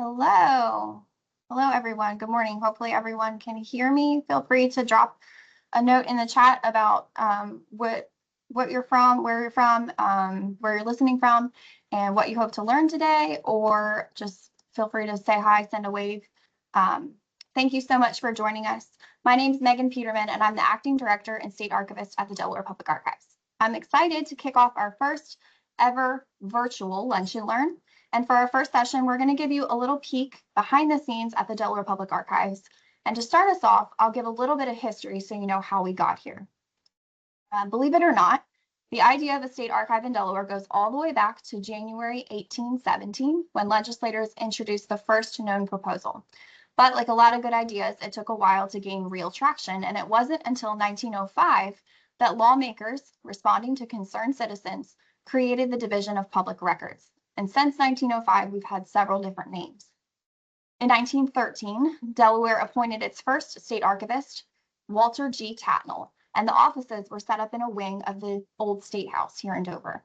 Hello. Hello, everyone. Good morning. Hopefully everyone can hear me. Feel free to drop a note in the chat about what you're from, where you're from, where you're listening from, and what you hope to learn today, or just feel free to say hi, send a wave. Thank you so much for joining us. My name is Megan Peterman, and I'm the Acting Director and State Archivist at the Delaware Public Archives. I'm excited to kick off our first ever virtual Lunch and Learn. And for our first session, we're going to give you a little peek behind the scenes at the Delaware Public Archives. And to start us off, I'll give a little bit of history so you know how we got here. Believe it or not, the idea of a state archive in Delaware goes all the way back to January 1817, when legislators introduced the first known proposal. But like a lot of good ideas, it took a while to gain real traction, and it wasn't until 1905 that lawmakers, responding to concerned citizens, created the Division of Public Records. And since 1905, we've had several different names. In 1913, Delaware appointed its first state archivist, Walter G. Tatnall, and the offices were set up in a wing of the old State House here in Dover.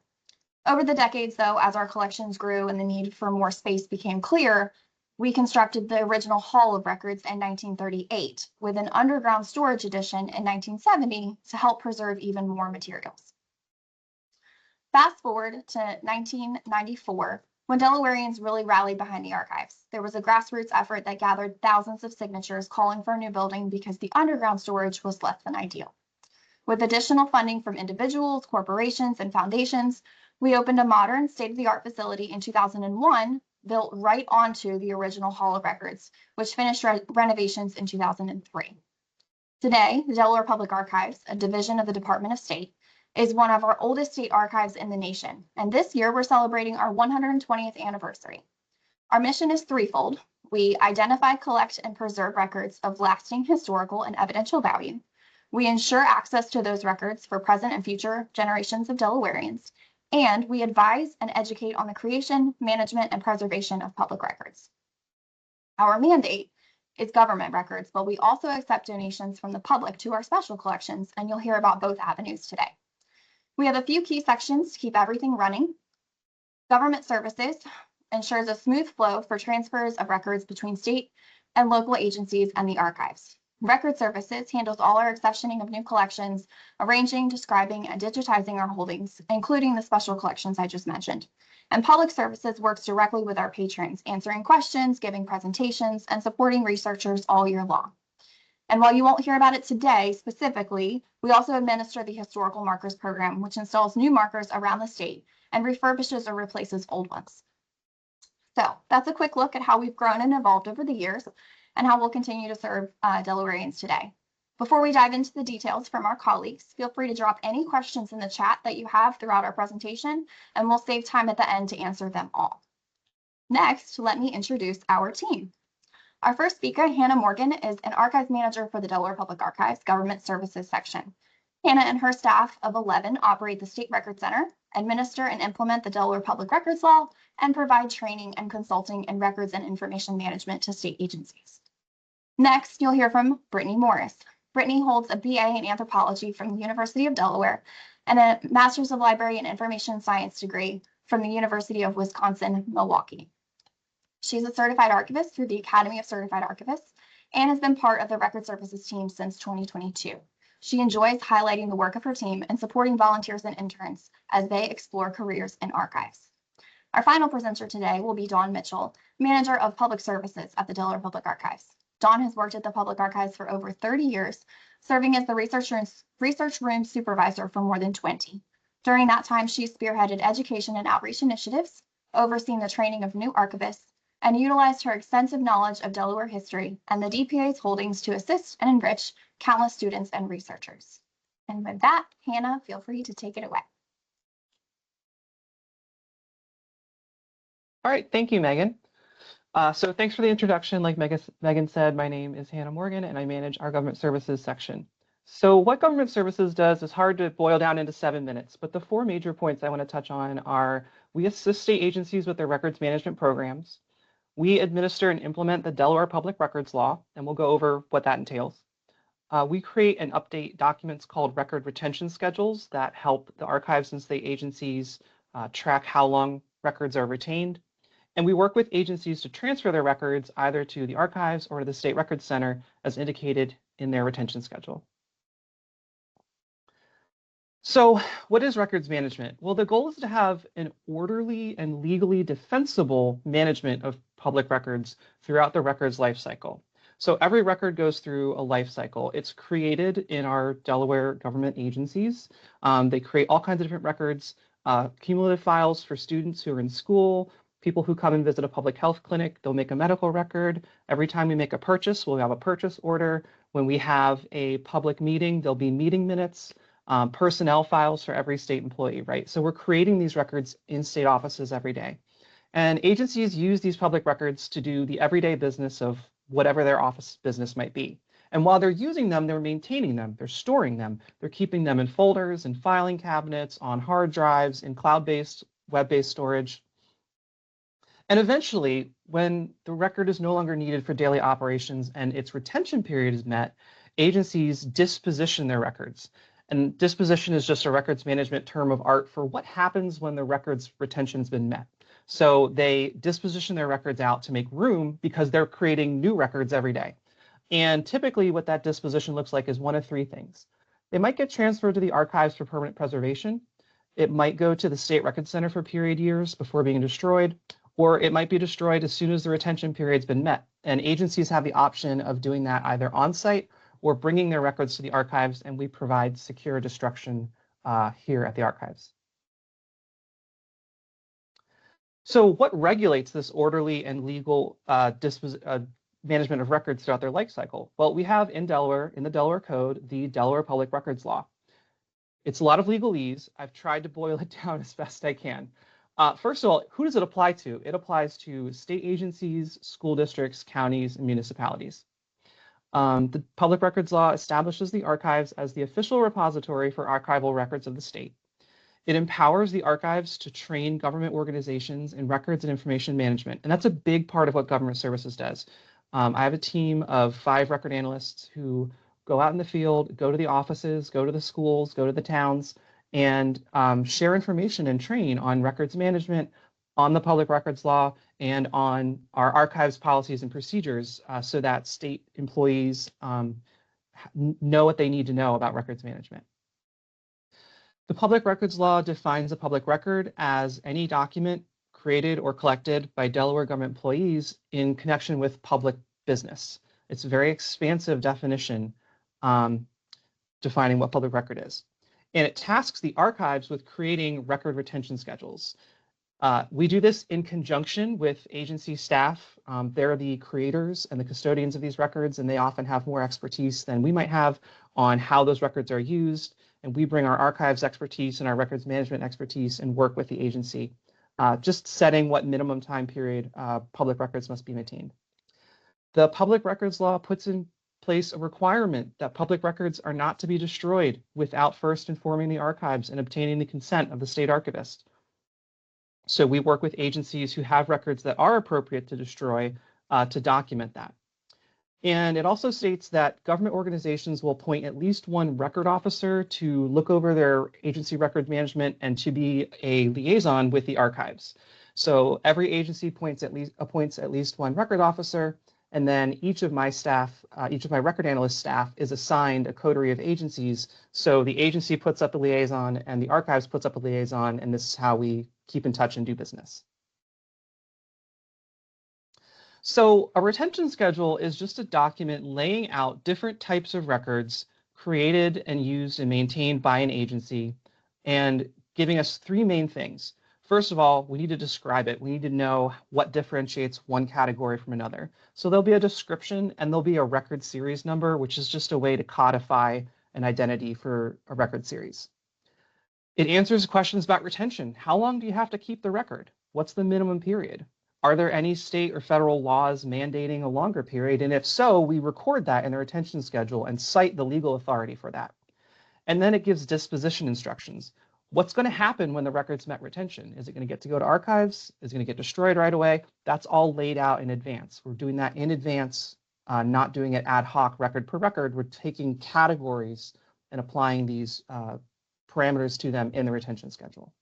Over the decades, though, as our collections grew and the need for more space became clear, we constructed the original Hall of Records in 1938 with an underground storage addition in 1970 to help preserve even more materials. Fast forward to 1994, when Delawareans really rallied behind the archives. There was a grassroots effort that gathered thousands of signatures calling for a new building because the underground storage was less than ideal. With additional funding from individuals, corporations, and foundations, we opened a modern state-of-the-art facility in 2001, built right onto the original Hall of Records, which finished renovations in 2003. Today, the Delaware Public Archives, a division of the Department of State, is one of our oldest state archives in the nation. And this year, we're celebrating our 120th anniversary. Our mission is threefold. We identify, collect, and preserve records of lasting historical and evidential value. We ensure access to those records for present and future generations of Delawareans. And we advise and educate on the creation, management, and preservation of public records. Our mandate is government records, but we also accept donations from the public to our special collections, and you'll hear about both avenues today. We have a few key sections to keep everything running. Government services ensures a smooth flow for transfers of records between state and local agencies and the archives. Record services handles all our accessioning of new collections, arranging, describing, and digitizing our holdings, including the special collections I just mentioned. And public services works directly with our patrons, answering questions, giving presentations, and supporting researchers all year long. And while you won't hear about it today specifically, we also administer the Historical Markers Program, which installs new markers around the state and refurbishes or replaces old ones. So that's a quick look at how we've grown and evolved over the years and how we'll continue to serve Delawareans today. Before we dive into the details from our colleagues, feel free to drop any questions in the chat that you have throughout our presentation, and we'll save time at the end to answer them all. Next, let me introduce our team. Our first speaker, Hannah Morgan, is an archives manager for the Delaware Public Archives Government Services section. Hannah and her staff of 11 operate the State Record Center, administer and implement the Delaware Public Records Law, and provide training and consulting in records and information management to state agencies. Next, you'll hear from Brittany Morris. Brittany holds a BA in anthropology from the University of Delaware and a Master's of Library and Information Science degree from the University of Wisconsin-Milwaukee. She's a certified archivist through the Academy of Certified Archivists and has been part of the Record Services team since 2022. She enjoys highlighting the work of her team and supporting volunteers and interns as they explore careers in archives. Our final presenter today will be Dawn Mitchell, Manager of Public Services at the Delaware Public Archives. Dawn has worked at the Public Archives for over 30 years, serving as the research room supervisor for more than 20. During that time, she spearheaded education and outreach initiatives, overseen the training of new archivists, and utilized her extensive knowledge of Delaware history and the DPA's holdings to assist and enrich countless students and researchers. And with that, Hannah, feel free to take it away. All right, thank you, Megan. So thanks for the introduction. Like Megan said, my name is Hannah Morgan and I manage our government services section. So what government services does is hard to boil down into 7 minutes, but the 4 major points I want to touch on are: we assist state agencies with their records management programs. We administer and implement the Delaware Public Records Law, and we'll go over what that entails. We create and update documents called record retention schedules that help the archives and state agencies track how long records are retained. And we work with agencies to transfer their records either to the archives or to the State Records Center as indicated in their retention schedule. So what is records management? Well, the goal is to have an orderly and legally defensible management of public records throughout the record's life cycle. So every record goes through a life cycle. It's created in our Delaware government agencies. They create all kinds of different records, cumulative files for students who are in school, people who come and visit a public health clinic. They'll make a medical record. Every time we make a purchase, we'll have a purchase order. When we have a public meeting, there'll be meeting minutes. Personnel files for every state employee, right? So we're creating these records in state offices every day. And agencies use these public records to do the everyday business of whatever their office business might be. And while they're using them, they're maintaining them, they're storing them, they're keeping them in folders, in filing cabinets, on hard drives, in cloud-based, web-based storage. And eventually, when the record is no longer needed for daily operations and its retention period is met, agencies disposition their records. And disposition is just a records management term of art for what happens when the record's retention's been met. So they disposition their records out to make room because they're creating new records every day. And typically what that disposition looks like is one of three things. They might get transferred to the archives for permanent preservation. It might go to the State Records Center for period years before being destroyed, or it might be destroyed as soon as the retention period's been met. And agencies have the option of doing that either on-site or bringing their records to the archives, and we provide secure destruction here at the archives. So what regulates this orderly and legal management of records throughout their life cycle? Well, we have in Delaware, in the Delaware Code, the Delaware Public Records Law. It's a lot of legalese. I've tried to boil it down as best I can. First of all, who does it apply to? It applies to state agencies, school districts, counties, and municipalities. The Public Records Law establishes the archives as the official repository for archival records of the state. It empowers the archives to train government organizations in records and information management, and that's a big part of what government services does. I have a team of 5 record analysts who go out in the field, go to the offices, go to the schools, go to the towns, and share information and train on records management, on the Public Records Law, and on our archives policies and procedures so that state employees know what they need to know about records management. The Public Records Law defines a public record as any document created or collected by Delaware government employees in connection with public business. It's a very expansive definition defining what public record is. And it tasks the archives with creating record retention schedules. We do this in conjunction with agency staff. They're the creators and the custodians of these records, and they often have more expertise than we might have on how those records are used. And we bring our archives expertise and our records management expertise and work with the agency, just setting what minimum time period public records must be maintained. The Public Records Law puts in place a requirement that public records are not to be destroyed without first informing the archives and obtaining the consent of the state archivist. So we work with agencies who have records that are appropriate to destroy to document that. And it also states that government organizations will appoint at least one record officer to look over their agency record management and to be a liaison with the archives. So every agency appoints at least one record officer, and then each of my staff, each of my record analyst staff is assigned a coterie of agencies. So the agency puts up a liaison and the archives puts up a liaison, and this is how we keep in touch and do business. So a retention schedule is just a document laying out different types of records created and used and maintained by an agency and giving us 3 main things. First of all, we need to describe it. We need to know what differentiates one category from another. So there'll be a description and there'll be a record series number, which is just a way to codify an identity for a record series. It answers questions about retention. How long do you have to keep the record? What's the minimum period? Are there any state or federal laws mandating a longer period? And if so, we record that in the retention schedule and cite the legal authority for that. And then it gives disposition instructions. What's going to happen when the record's met retention? Is it going to go to archives? Is it going to get destroyed right away? That's all laid out in advance. We're doing that in advance, not doing it ad hoc record per record. We're taking categories and applying these parameters to them in the retention schedule.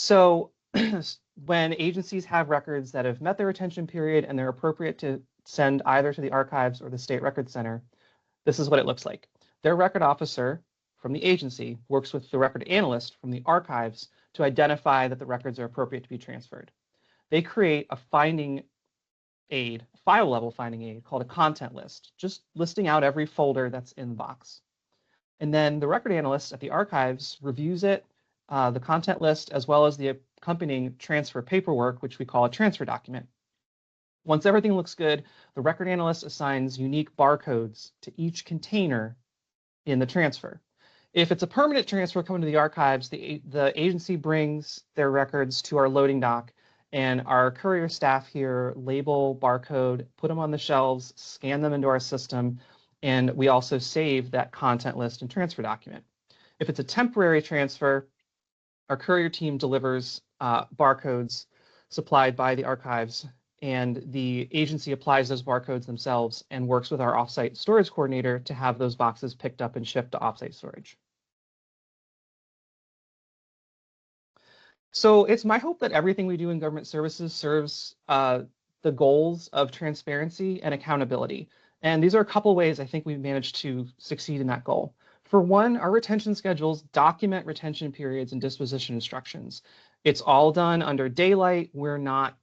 So when agencies have records that have met their retention period and they're appropriate to send either to the archives or the State Records Center, this is what it looks like. Their record officer from the agency works with the record analyst from the archives to identify that the records are appropriate to be transferred. They create a finding aid, file level finding aid called a content list, just listing out every folder that's in the box. And then the record analyst at the archives reviews it, the content list, as well as the accompanying transfer paperwork, which we call a transfer document. Once everything looks good, the record analyst assigns unique barcodes to each container in the transfer. If it's a permanent transfer coming to the archives, the agency brings their records to our loading dock, and our courier staff here label, barcode, put them on the shelves, scan them into our system, and we also save that content list and transfer document. If it's a temporary transfer, our courier team delivers barcodes supplied by the archives, and the agency applies those barcodes themselves and works with our offsite storage coordinator to have those boxes picked up and shipped to offsite storage. So it's my hope that everything we do in government services serves the goals of transparency and accountability. And these are a couple ways I think we've managed to succeed in that goal. For one, our retention schedules document retention periods and disposition instructions. It's all done under daylight. We're not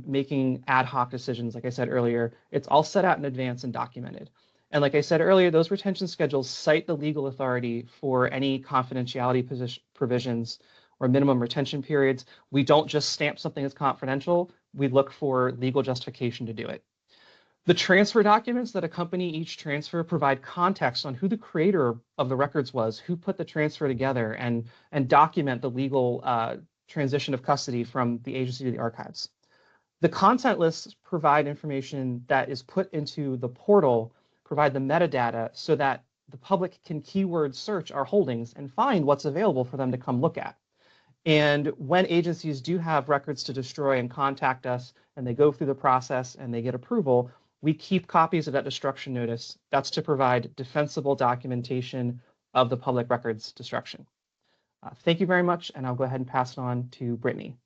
making ad hoc decisions, like I said earlier. It's all set out in advance and documented. And like I said earlier, those retention schedules cite the legal authority for any confidentiality provisions or minimum retention periods. We don't just stamp something as confidential. We look for legal justification to do it. The transfer documents that accompany each transfer provide context on who the creator of the records was, who put the transfer together, and document the legal transition of custody from the agency to the archives. The content lists provide information that is put into the portal, provide the metadata so that the public can keyword search our holdings and find what's available for them to come look at. And when agencies do have records to destroy and contact us, and they go through the process and they get approval, we keep copies of that destruction notice. That's to provide defensible documentation of the public records destruction. Thank you very much, and I'll go ahead and pass it on to Brittany.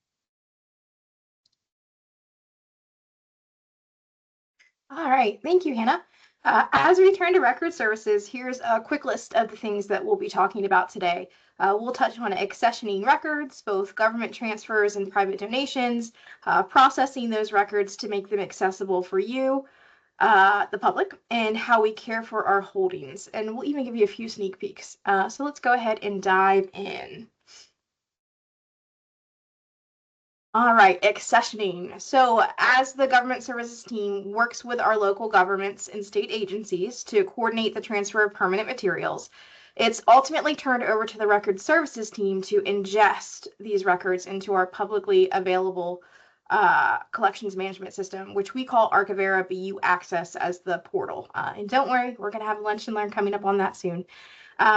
All right, thank you, Hannah. As we turn to record services, here's a quick list of the things that we'll be talking about today. We'll touch on accessioning records, both government transfers and private donations, processing those records to make them accessible for you, the public, and how we care for our holdings. And we'll even give you a few sneak peeks. So let's go ahead and dive in. All right, accessioning. So as the government services team works with our local governments and state agencies to coordinate the transfer of permanent materials, it's ultimately turned over to the record services team to ingest these records into our publicly available collections management system, which we call Archivera, but you access as the portal. And don't worry, we're going to have lunch and learn coming up on that soon.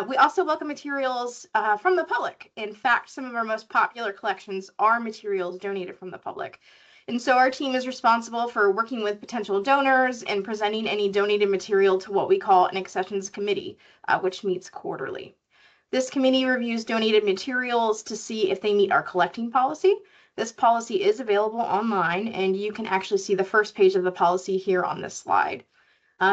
We also welcome materials from the public. In fact, some of our most popular collections are materials donated from the public. And so our team is responsible for working with potential donors and presenting any donated material to what we call an accessions committee, which meets quarterly. This committee reviews donated materials to see if they meet our collecting policy. This policy is available online, and you can actually see the first page of the policy here on this slide.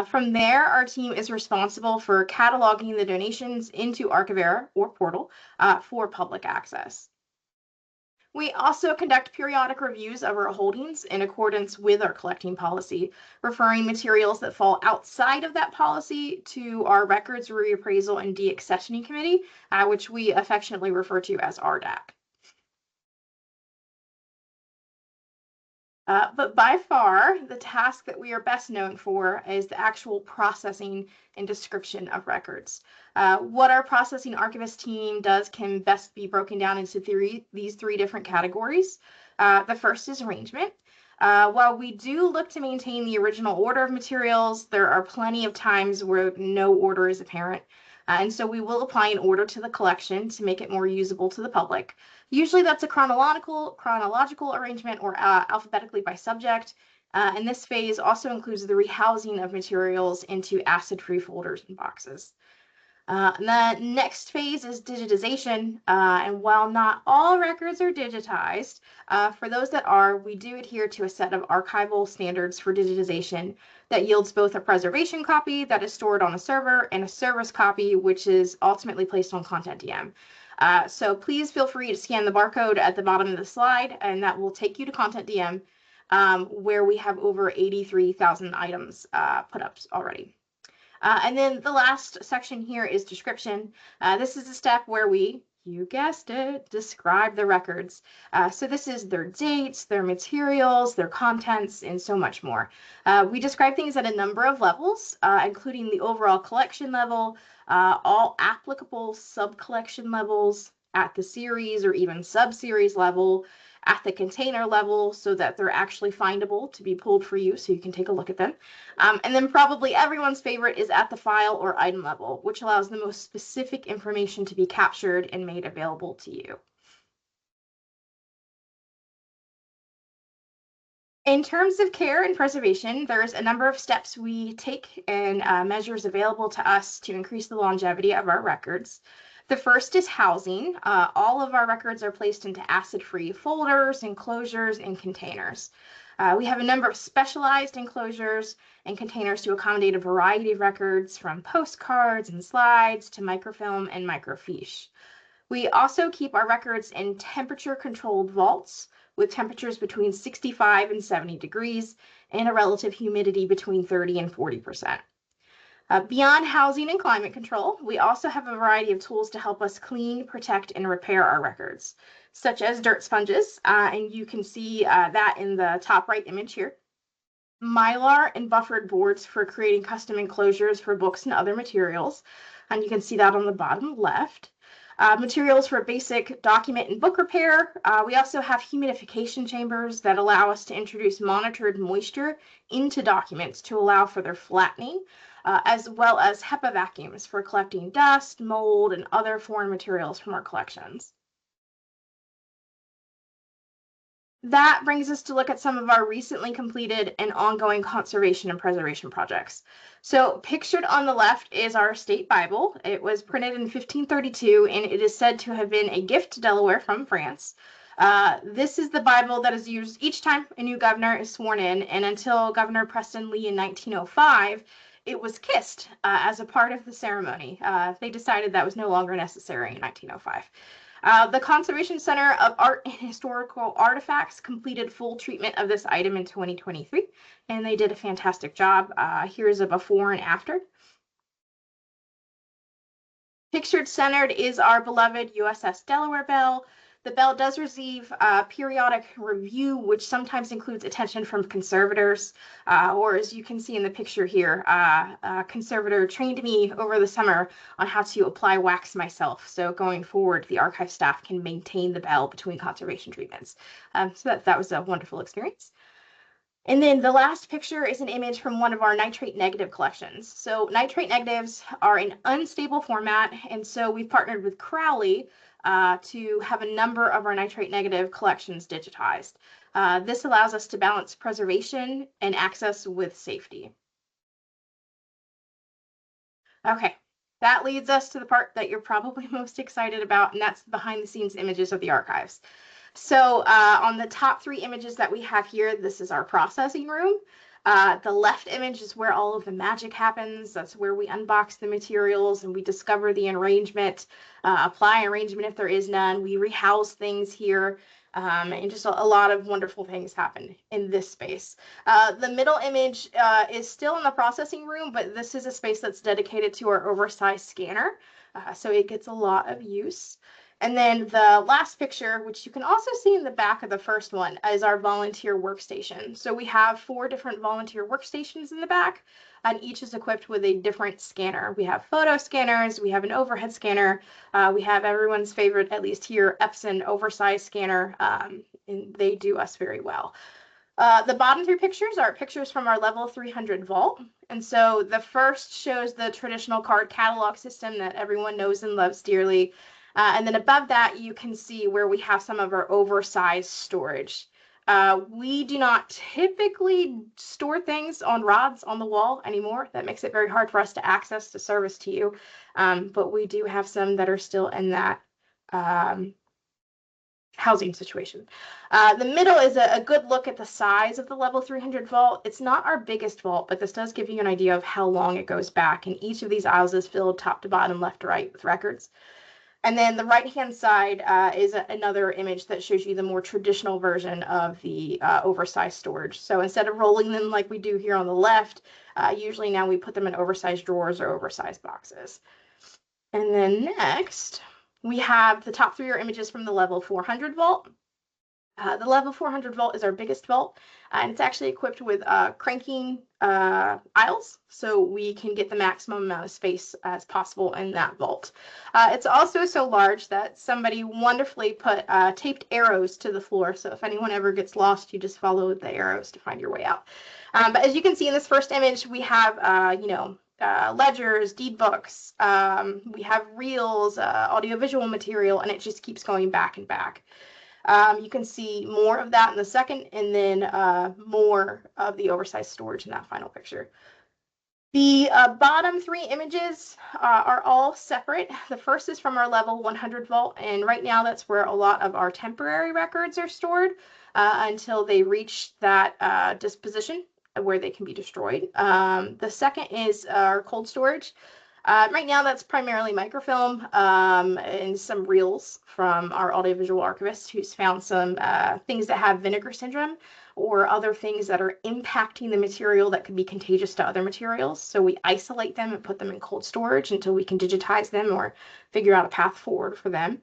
From there, our team is responsible for cataloging the donations into Archivera or portal for public access. We also conduct periodic reviews of our holdings in accordance with our collecting policy, referring materials that fall outside of that policy to our Records Reappraisal and Deaccessioning Committee, which we affectionately refer to as RDAC. But by far, the task that we are best known for is the actual processing and description of records. What our processing archivist team does can best be broken down into these three different categories. The first is arrangement. While we do look to maintain the original order of materials, there are plenty of times where no order is apparent. And so we will apply an order to the collection to make it more usable to the public. Usually that's a chronological arrangement or alphabetically by subject. And this phase also includes the rehousing of materials into acid-free folders and boxes. The next phase is digitization, and while not all records are digitized, for those that are, we do adhere to a set of archival standards for digitization that yields both a preservation copy that is stored on a server and a service copy, which is ultimately placed on Content DM. So please feel free to scan the barcode at the bottom of the slide, and that will take you to Content DM, where we have over 83,000 items put up already. And then the last section here is description. This is a step where we, you guessed it, describe the records. So this is their dates, their materials, their contents, and so much more. We describe things at a number of levels, including the overall collection level, all applicable sub-collection levels at the series or even sub-series level, at the container level so that they're actually findable to be pulled for you so you can take a look at them. And then probably everyone's favorite is at the file or item level, which allows the most specific information to be captured and made available to you. In terms of care and preservation, there's a number of steps we take and measures available to us to increase the longevity of our records. The first is housing. All of our records are placed into acid-free folders, enclosures, and containers. We have a number of specialized enclosures and containers to accommodate a variety of records, from postcards and slides to microfilm and microfiche. We also keep our records in temperature-controlled vaults with temperatures between 65 and 70 degrees and a relative humidity between 30 and 40%. Beyond housing and climate control, we also have a variety of tools to help us clean, protect, and repair our records, such as dirt sponges, and you can see that in the top right image here. Mylar and buffered boards for creating custom enclosures for books and other materials, and you can see that on the bottom left. Materials for basic document and book repair. We also have humidification chambers that allow us to introduce monitored moisture into documents to allow for their flattening, as well as HEPA vacuums for collecting dust, mold, and other foreign materials from our collections. That brings us to look at some of our recently completed and ongoing conservation and preservation projects. So pictured on the left is our state Bible. It was printed in 1532, and it is said to have been a gift to Delaware from France. This is the Bible that is used each time a new governor is sworn in, and until Governor Preston Lee in 1905, it was kissed as a part of the ceremony. They decided that was no longer necessary in 1905. The Conservation Center of Art and Historical Artifacts completed full treatment of this item in 2023, and they did a fantastic job. Here's a before and after. Pictured centered is our beloved USS Delaware bell. The bell does receive periodic review, which sometimes includes attention from conservators, or as you can see in the picture here, a conservator trained me over the summer on how to apply wax myself. So going forward, the archive staff can maintain the bell between conservation treatments. So that was a wonderful experience. And then the last picture is an image from one of our nitrate negative collections. So nitrate negatives are an unstable format, and so we've partnered with Crowley to have a number of our nitrate negative collections digitized. This allows us to balance preservation and access with safety. Okay, that leads us to the part that you're probably most excited about, and that's the behind the scenes images of the archives. So on the top three images that we have here, this is our processing room. The left image is where all of the magic happens. That's where we unbox the materials and we discover the arrangement, apply arrangement if there is none. We rehouse things here, and just a lot of wonderful things happen in this space. The middle image is still in the processing room, but this is a space that's dedicated to our oversized scanner, so it gets a lot of use. And then the last picture, which you can also see in the back of the first one, is our volunteer workstation. So we have 4 different volunteer workstations in the back, and each is equipped with a different scanner. We have photo scanners, we have an overhead scanner, we have everyone's favorite, at least here, Epson oversized scanner, and they do us very well. The bottom 3 pictures are pictures from our level 300 vault. And so the first shows the traditional card catalog system that everyone knows and loves dearly. And then above that, you can see where we have some of our oversized storage. We do not typically store things on rods on the wall anymore. That makes it very hard for us to access the service to you. But we do have some that are still in that housing situation. The middle is a good look at the size of the level 300 vault. It's not our biggest vault, but this does give you an idea of how long it goes back. And each of these aisles is filled top to bottom, left to right with records. And then the right-hand side is another image that shows you the more traditional version of the oversized storage. So instead of rolling them like we do here on the left, usually now we put them in oversized drawers or oversized boxes. And then next, we have the top 3 are images from the level 400 vault. The level 400 vault is our biggest vault, and it's actually equipped with cranking aisles, so we can get the maximum amount of space as possible in that vault. It's also so large that somebody wonderfully put taped arrows to the floor, so if anyone ever gets lost, you just follow the arrows to find your way out. But as you can see in this first image, we have, ledgers, deed books, we have reels, audiovisual material, and it just keeps going back and back. You can see more of that in the second, and then more of the oversized storage in that final picture. The bottom 3 images are all separate. The first is from our level 100 vault, and right now that's where a lot of our temporary records are stored until they reach that disposition where they can be destroyed. The second is our cold storage. Right now, that's primarily microfilm and some reels from our audiovisual archivist who's found some things that have vinegar syndrome or other things that are impacting the material that could be contagious to other materials. So we isolate them and put them in cold storage until we can digitize them or figure out a path forward for them.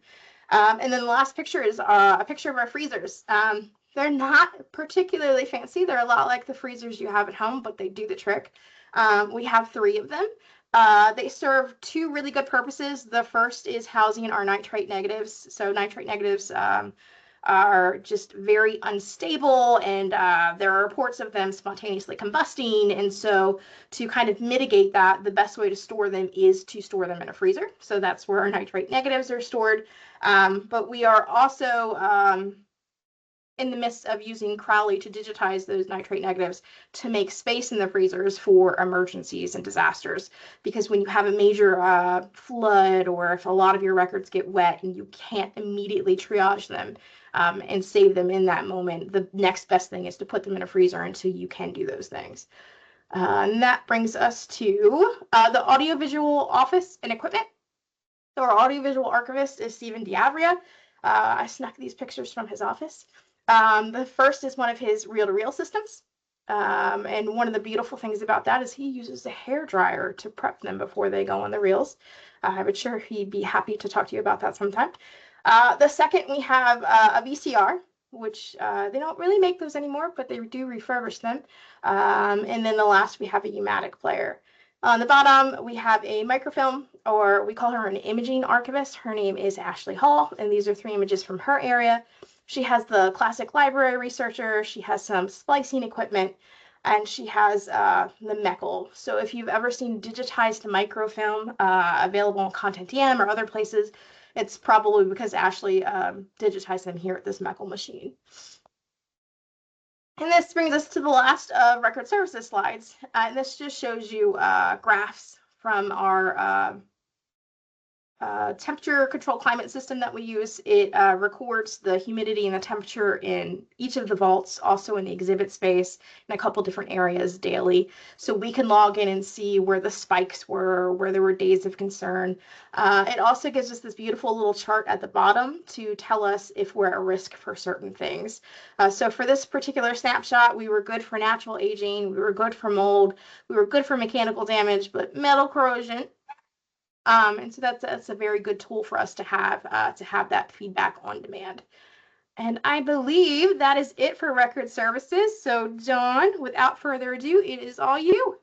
And then the last picture is a picture of our freezers. They're not particularly fancy. They're a lot like the freezers you have at home, but they do the trick. We have 3 of them. They serve 2 really good purposes. The first is housing our nitrate negatives. So nitrate negatives are just very unstable, and there are reports of them spontaneously combusting. And so to kind of mitigate that, the best way to store them is to store them in a freezer. So that's where our nitrate negatives are stored. But we are also in the midst of using Crowley to digitize those nitrate negatives to make space in the freezers for emergencies and disasters. Because when you have a major flood, or if a lot of your records get wet and you can't immediately triage them and save them in that moment, the next best thing is to put them in a freezer until you can do those things. And that brings us to the audiovisual office and equipment. So our audiovisual archivist is Stephen Diavria. I snuck these pictures from his office. The first is one of his reel-to-reel systems. And one of the beautiful things about that is he uses a hair dryer to prep them before they go on the reels. I would sure he'd be happy to talk to you about that sometime. The second, we have a VCR, which they don't really make those anymore, but they do refurbish them. And then the last, we have a U-matic player. On the bottom, we have a microfilm, or we call her an imaging archivist. Her name is Ashley Hall, and these are 3 images from her area. She has the classic library researcher, she has some splicing equipment, and she has the Meckel. So if you've ever seen digitized microfilm available on Content-DM or other places, it's probably because Ashley digitized them here at this Meckel machine. And this brings us to the last of record services slides. And this just shows you graphs from our temperature control climate system that we use. It records the humidity and the temperature in each of the vaults, also in the exhibit space, in a couple different areas daily. So we can log in and see where the spikes were, where there were days of concern. It also gives us this beautiful little chart at the bottom to tell us if we're at risk for certain things. So for this particular snapshot, we were good for natural aging, we were good for mold, we were good for mechanical damage, but metal corrosion. And so that's a very good tool for us to have that feedback on demand. And I believe that is it for record services. So Dawn, without further ado, it is all you.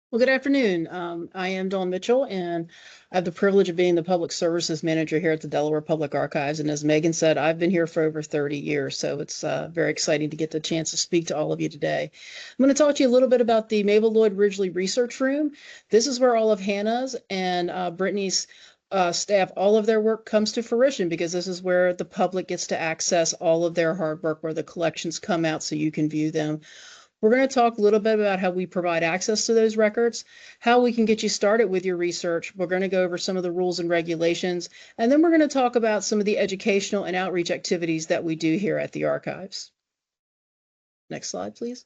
Well, good afternoon. I am Dawn Mitchell, and I have the privilege of being the Public Services Manager here at the Delaware Public Archives. And as Megan said, I've been here for over 30 years, so it's very exciting to get the chance to speak to all of you today. I'm going to talk to you a little bit about the Mabel Lloyd Ridgely Research Room. This is where all of Hannah's and Brittany's staff, all of their work comes to fruition because this is where the public gets to access all of their hard work, where the collections come out so you can view them. We're going to talk a little bit about how we provide access to those records, how we can get you started with your research. We're going to go over some of the rules and regulations, and then we're going to talk about some of the educational and outreach activities that we do here at the archives. Next slide, please.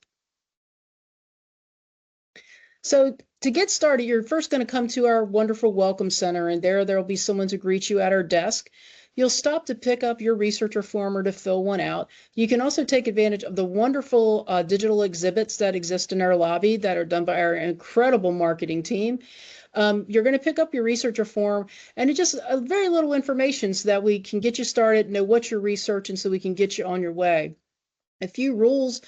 So to get started, you're first going to come to our wonderful welcome center, and there'll be someone to greet you at our desk. You'll stop to pick up your researcher form or to fill one out. You can also take advantage of the wonderful digital exhibits that exist in our lobby that are done by our incredible marketing team. You're going to pick up your researcher form, and it's just very little information so that we can get you started, know what you're researching so we can get you on your way. A few rules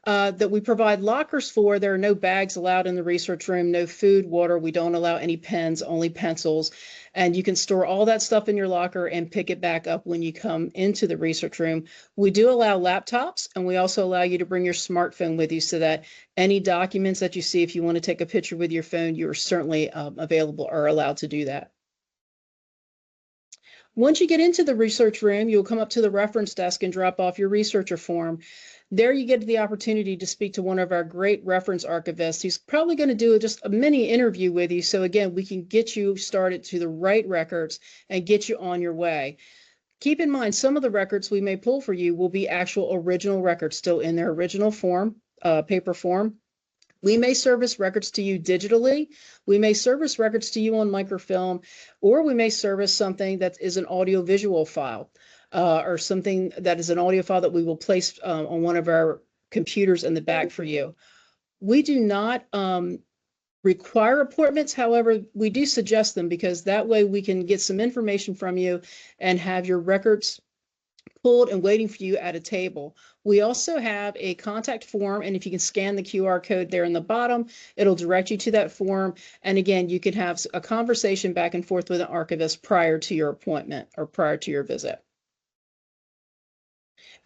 that we provide lockers for. There are no bags allowed in the research room, no food, water. We don't allow any pens, only pencils. And you can store all that stuff in your locker and pick it back up when you come into the research room. We do allow laptops, and we also allow you to bring your smartphone with you so that any documents that you see, if you want to take a picture with your phone, you are certainly available or allowed to do that. Once you get into the research room, you'll come up to the reference desk and drop off your researcher form. There you get the opportunity to speak to one of our great reference archivists. He's probably going to do just a mini interview with you. So again, we can get you started to the right records and get you on your way. Keep in mind, some of the records we may pull for you will be actual original records still in their original form, paper form. We may service records to you digitally. We may service records to you on microfilm, or we may service something that is an audiovisual file or something that is an audio file that we will place on one of our computers in the back for you. We do not require appointments. However, we do suggest them because that way we can get some information from you and have your records pulled and waiting for you at a table. We also have a contact form, and if you can scan the QR code there in the bottom, it'll direct you to that form. And again, you can have a conversation back and forth with an archivist prior to your appointment or prior to your visit.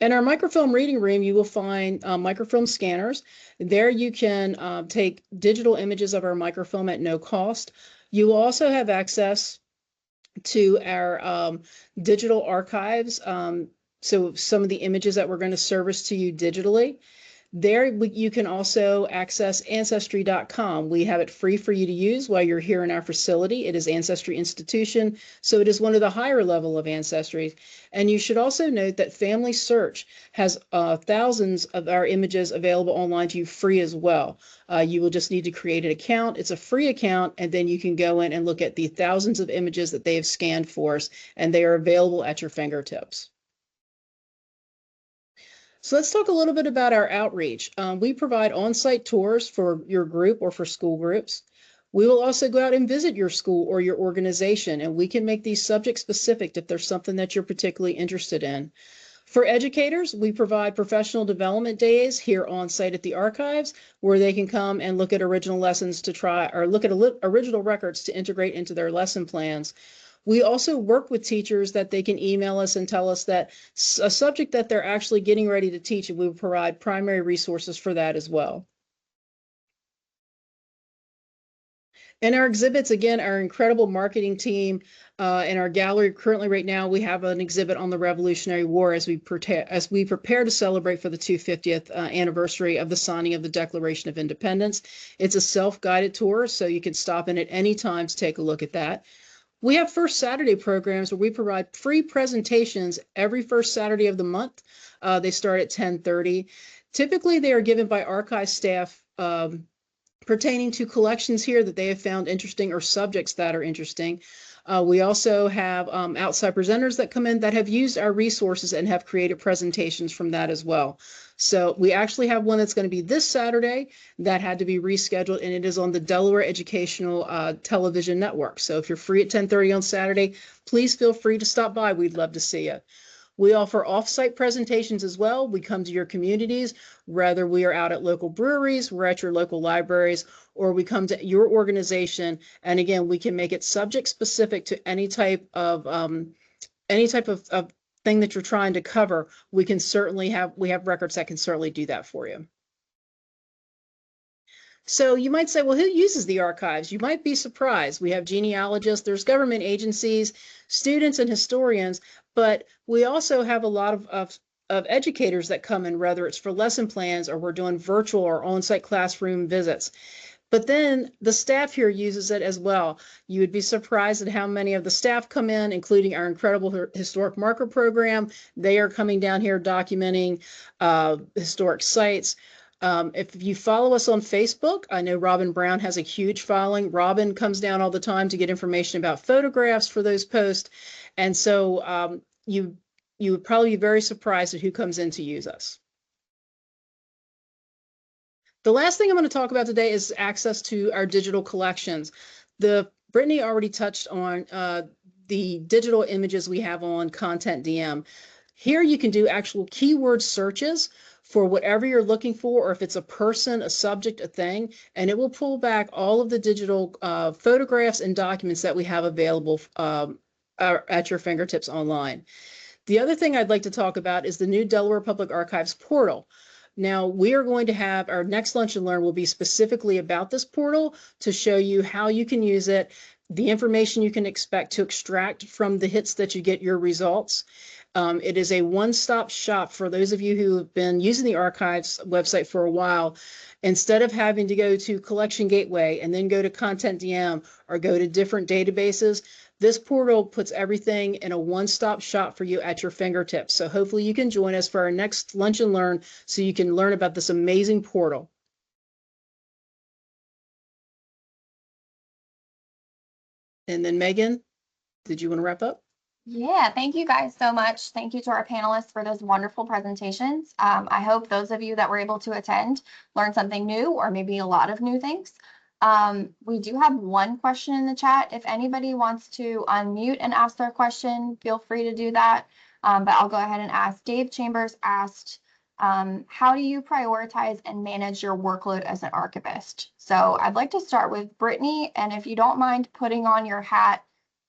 In our microfilm reading room, you will find microfilm scanners. There you can take digital images of our microfilm at no cost. You will also have access to our digital archives. So some of the images that we're going to service to you digitally. There you can also access Ancestry.com. We have it free for you to use while you're here in our facility. It is Ancestry Institution, so it is one of the higher level of ancestries. And you should also note that Family Search has thousands of our images available online to you free as well. You will just need to create an account. It's a free account, and then you can go in and look at the thousands of images that they have scanned for us, and they are available at your fingertips. So let's talk a little bit about our outreach. We provide on-site tours for your group or for school groups. We will also go out and visit your school or your organization, and we can make these subject specific if there's something that you're particularly interested in. For educators, we provide professional development days here on site at the archives where they can come and look at original lessons to try or look at original records to integrate into their lesson plans. We also work with teachers that they can email us and tell us that a subject that they're actually getting ready to teach, and we will provide primary resources for that as well. In our exhibits, again, our incredible marketing team in our gallery currently right now, we have an exhibit on the Revolutionary War as we prepare to celebrate for the 250th anniversary of the signing of the Declaration of Independence. It's a self-guided tour, so you can stop in at any time to take a look at that. We have First Saturday programs where we provide free presentations every first Saturday of the month. They start at 10:30. Typically, they are given by archive staff pertaining to collections here that they have found interesting or subjects that are interesting. We also have outside presenters that come in that have used our resources and have created presentations from that as well. So we actually have one that's going to be this Saturday that had to be rescheduled, and it is on the Delaware Educational Television Network. So if you're free at 10:30 on Saturday, please feel free to stop by. We'd love to see you. We offer off-site presentations as well. We come to your communities, whether we are out at local breweries, we're at your local libraries, or we come to your organization. And again, we can make it subject specific to any type of thing that you're trying to cover. We have records that can certainly do that for you. So you might say, well, who uses the archives? You might be surprised. We have genealogists, there's government agencies, students and historians, but we also have a lot of educators that come in, whether it's for lesson plans or we're doing virtual or on-site classroom visits. But then the staff here uses it as well. You would be surprised at how many of the staff come in, including our incredible historic marker program. They are coming down here documenting historic sites. If you follow us on Facebook, I know Robin Brown has a huge following. Robin comes down all the time to get information about photographs for those posts. And so you would probably be very surprised at who comes in to use us. The last thing I'm going to talk about today is access to our digital collections. Brittany already touched on the digital images we have on Content DM. Here you can do actual keyword searches for whatever you're looking for, or if it's a person, a subject, a thing, and it will pull back all of the digital photographs and documents that we have available at your fingertips online. The other thing I'd like to talk about is the new Delaware Public Archives portal. Now, we are going to have our next Lunch and Learn will be specifically about this portal to show you how you can use it, the information you can expect to extract from the hits that you get your results. It is a one-stop shop for those of you who have been using the archives website for a while. Instead of having to go to Collection Gateway and then go to Content DM or go to different databases, this portal puts everything in a one-stop shop for you at your fingertips. So hopefully you can join us for our next Lunch and Learn so you can learn about this amazing portal. And then Megan, did you want to wrap up? Yeah, thank you guys so much. Thank you to our panelists for those wonderful presentations. I hope those of you that were able to attend learned something new or maybe a lot of new things. We do have one question in the chat. If anybody wants to unmute and ask their question, feel free to do that. But I'll go ahead and ask. Dave Chambers asked, how do you prioritize and manage your workload as an archivist? So I'd like to start with Brittany, and if you don't mind putting on your hat,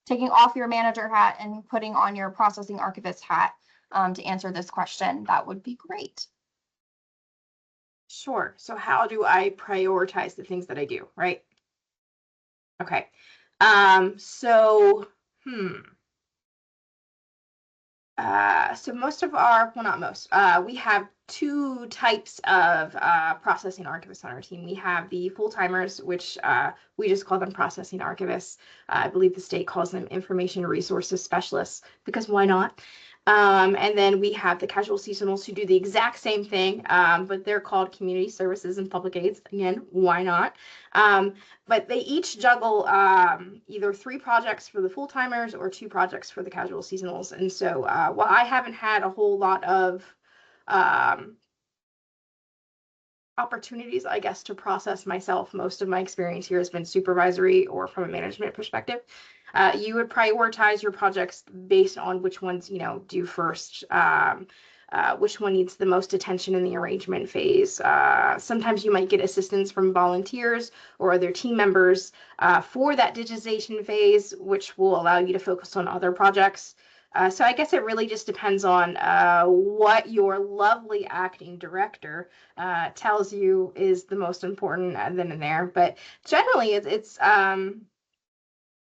taking off your manager hat and putting on your processing archivist hat to answer this question, that would be great. Sure. So how do I prioritize the things that I do, right? Okay. So most of our, well, not most, we have two types of processing archivists on our team. We have the full-timers, which we just call them processing archivists. I believe the state calls them information resources specialists, because why not? And then we have the casual seasonals who do the exact same thing, but they're called community services and public aids. Again, why not? But they each juggle either 3 projects for the full-timers or 2 projects for the casual seasonals. And so while I haven't had a whole lot of opportunities, I guess, to process myself, most of my experience here has been supervisory or from a management perspective. You would prioritize your projects based on which ones, do first, which one needs the most attention in the arrangement phase. Sometimes you might get assistance from volunteers or other team members for that digitization phase, which will allow you to focus on other projects. So I guess it really just depends on what your lovely acting director tells you is the most important then and there. But generally,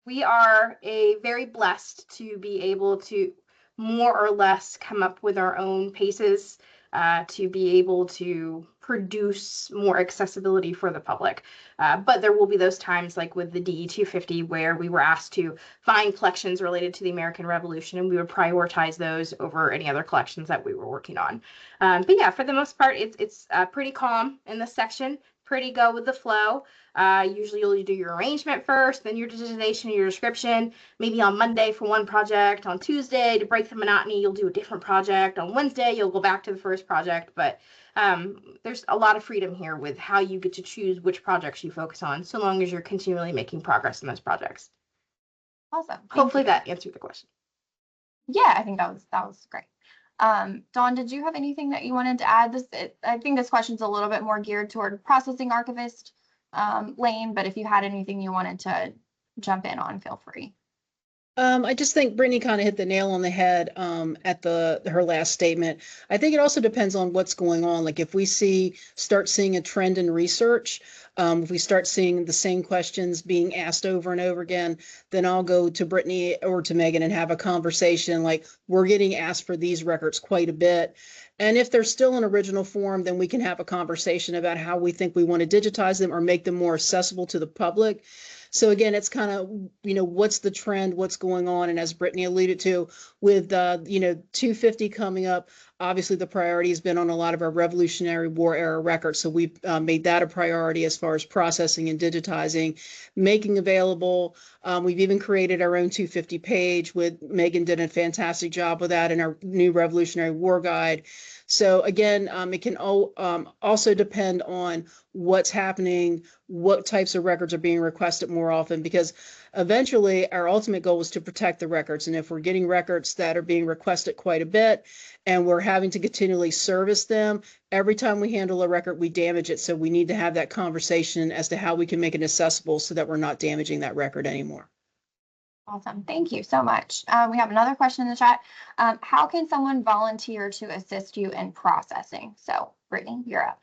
we are very blessed to be able to more or less come up with our own paces to be able to produce more accessibility for the public. But there will be those times like with the DE 250 where we were asked to find collections related to the American Revolution, and we would prioritize those over any other collections that we were working on. But yeah, for the most part, it's pretty calm in this section, pretty go with the flow. Usually you'll do your arrangement first, then your digitization, your description, maybe on Monday for one project, on Tuesday to break the monotony, you'll do a different project, on Wednesday, you'll go back to the first project, but there's a lot of freedom here with how you get to choose which projects you focus on, so long as you're continually making progress in those projects. Awesome. Hopefully that answered the question. Yeah, I think that was great. Dawn, did you have anything that you wanted to add? I think this question's a little bit more geared toward processing archivist lane, but if you had anything you wanted to jump in on, feel free. I just think Brittany kind of hit the nail on the head at her last statement. I think it also depends on what's going on. Like if we start seeing a trend in research, If we start seeing the same questions being asked over and over again, then I'll go to Brittany or to Megan and have a conversation like, we're getting asked for these records quite a bit. And if they're still in original form, then we can have a conversation about how we think we want to digitize them or make them more accessible to the public. So again, it's kind of, what's the trend, what's going on? And as Brittany alluded to, with, 250 coming up, obviously the priority has been on a lot of our Revolutionary War era records. So we've made that a priority as far as processing and digitizing, making available. We've even created our own 250 page with Megan did a fantastic job with that in our new Revolutionary War Guide. So again, it can also depend on what's happening, what types of records are being requested more often, because eventually our ultimate goal is to protect the records. And if we're getting records that are being requested quite a bit and we're having to continually service them, every time we handle a record, we damage it. So we need to have that conversation as to how we can make it accessible so that we're not damaging that record anymore. Awesome. Thank you so much. We have another question in the chat. How can someone volunteer to assist you in processing? So Brittany, you're up.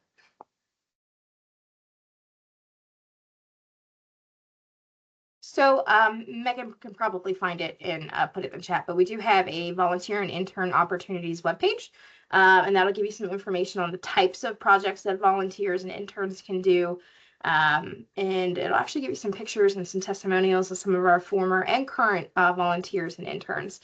So Megan can probably find it and put it in the chat, but we do have a volunteer and intern opportunities webpage, and that'll give you some information on the types of projects that volunteers and interns can do. And it'll actually give you some pictures and some testimonials of some of our former and current volunteers and interns.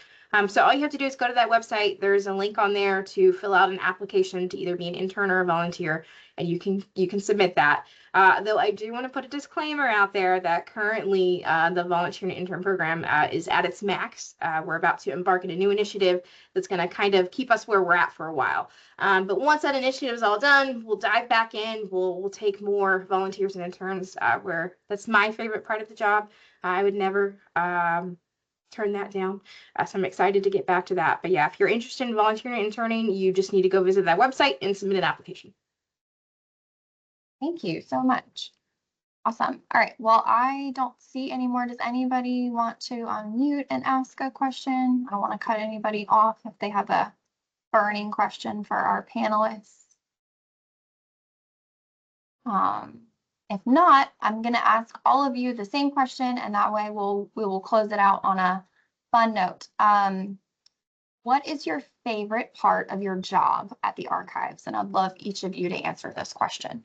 So all you have to do is go to that website. There's a link on there to fill out an application to either be an intern or a volunteer, and you can submit that. Though I do want to put a disclaimer out there that currently the volunteer and intern program is at its max. We're about to embark on a new initiative that's going to kind of keep us where we're at for a while. But once that initiative is all done, we'll dive back in. We'll take more volunteers and interns where that's my favorite part of the job. I would never turn that down. So I'm excited to get back to that. But yeah, if you're interested in volunteering and interning, you just need to go visit that website and submit an application. Thank you so much. Awesome. All right. Well, I don't see any more. Does anybody want to unmute and ask a question? I don't want to cut anybody off if they have a burning question for our panelists. If not, I'm going to ask all of you the same question, and that way we will close it out on a fun note. What is your favorite part of your job at the archives? And I'd love each of you to answer this question.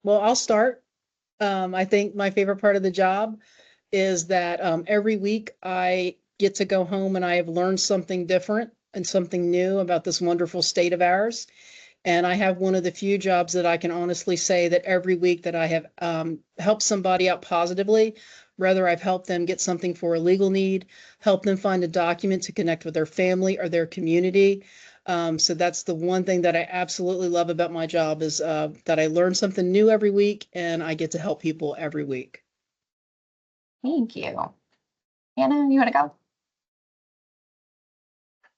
Well, I'll start. I think my favorite part of the job is that every week I get to go home and I have learned something different and something new about this wonderful state of ours. And I have one of the few jobs that I can honestly say that every week that I have helped somebody out positively, whether I've helped them get something for a legal need, help them find a document to connect with their family or their community. So that's the one thing that I absolutely love about my job is that I learn something new every week and I get to help people every week. Thank you. Anna, you want to go?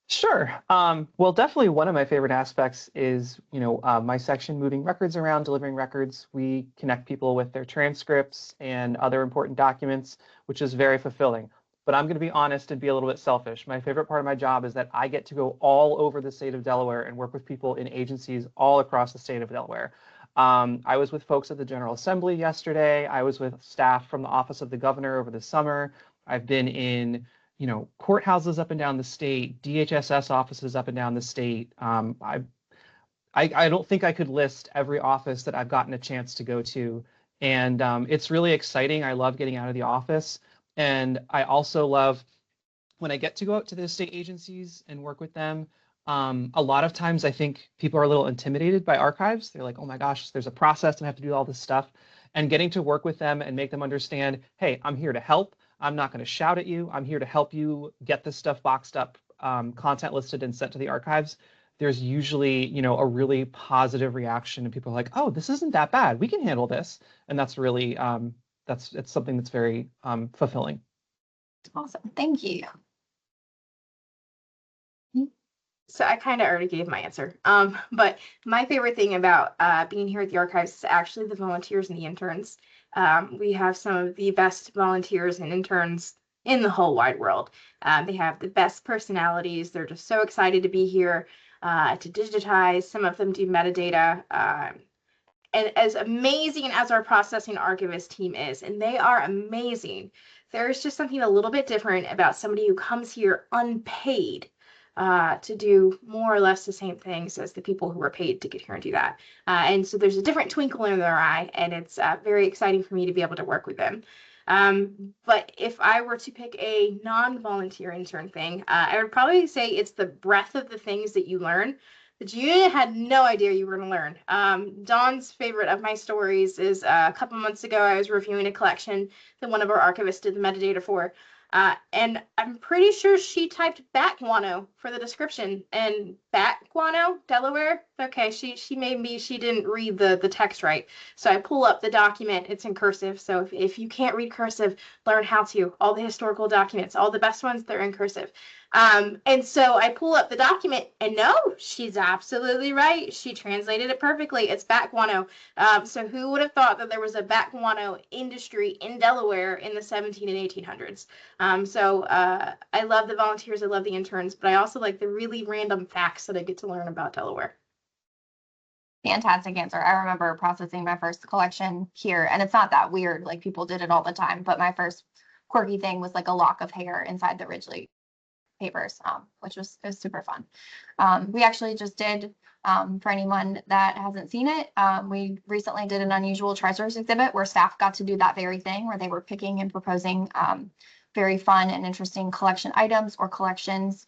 Sure. Well, definitely one of my favorite aspects is, my section moving records around, delivering records. We connect people with their transcripts and other important documents, which is very fulfilling. But I'm going to be honest and be a little bit selfish. My favorite part of my job is that I get to go all over the state of Delaware and work with people in agencies all across the state of Delaware. I was with folks at the General Assembly yesterday. I was with staff from the Office of the Governor over the summer. I've been in courthouses up and down the state, DHSS offices up and down the state. I don't think I could list every office that I've gotten a chance to go to. And it's really exciting. I love getting out of the office. And I also love when I get to go out to the state agencies and work with them. A lot of times I think people are a little intimidated by archives. They're like, oh my gosh, there's a process and I have to do all this stuff. And getting to work with them and make them understand, hey, I'm here to help. I'm not going to shout at you. I'm here to help you get this stuff boxed up, content listed and sent to the archives. There's usually, a really positive reaction and people are like, oh, this isn't that bad. We can handle this. And that's really, it's something that's very fulfilling. Awesome. Thank you. So I kind of already gave my answer. But my favorite thing about being here at the archives is actually the volunteers and the interns. We have some of the best volunteers and interns in the whole wide world. They have the best personalities. They're just so excited to be here. to digitize. Some of them do metadata. And as amazing as our processing archivist team is, and they are amazing, there's just something a little bit different about somebody who comes here unpaid to do more or less the same things as the people who were paid to get here and do that. And so there's a different twinkle in their eye, and it's very exciting for me to be able to work with them. But if I were to pick a non-volunteer intern thing, I would probably say it's the breadth of the things that you learn that you had no idea you were going to learn. Dawn's favorite of my stories is a couple months ago, I was reviewing a collection that one of our archivists did the metadata for. And I'm pretty sure she typed bat guano for the description, and bat guano, Delaware. Okay, she didn't read the text right. So I pull up the document, it's in cursive. So if you can't read cursive, learn how to. All the historical documents, all the best ones, they're in cursive. And so I pull up the document, and no, she's absolutely right. She translated it perfectly. It's bat guano. So who would have thought that there was a bat guano industry in Delaware in the 17 and 1800s? So I love the volunteers, I love the interns, but I also like the really random facts that I get to learn about Delaware. Fantastic answer. I remember processing my first collection here, and it's not that weird. Like, people did it all the time, but my first quirky thing was like a lock of hair inside the Ridgely papers, which was super fun. We actually just did, for anyone that hasn't seen it, we recently did an unusual treasures exhibit where staff got to do that very thing, where they were picking and proposing very fun and interesting collection items or collections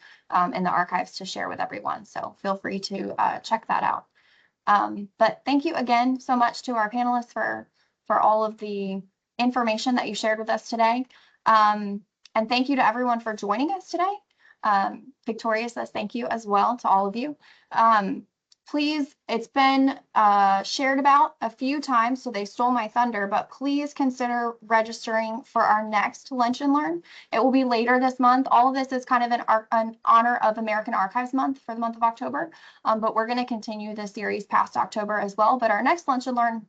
in the archives to share with everyone. So feel free to check that out. But thank you again so much to our panelists for all of the information that you shared with us today. And thank you to everyone for joining us today. Victoria says thank you as well to all of you. Please, it's been shared about a few times, so they stole my thunder, but please consider registering for our next Lunch and Learn. It will be later this month. All of this is kind of an honor of American Archives Month for the month of October, but we're going to continue this series past October as well. But our next Lunch and Learn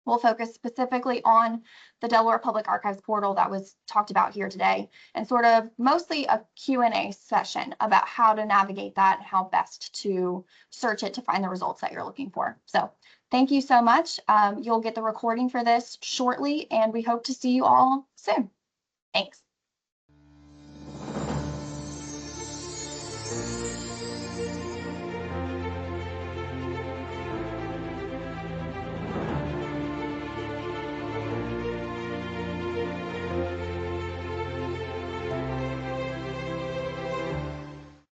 will focus specifically on the Delaware Public Archives portal that was talked about here today, and sort of mostly a Q&A session about how to navigate that, how best to search it to find the results that you're looking for. So thank you so much. You'll get the recording for this shortly, and we hope to see you all soon. Thanks.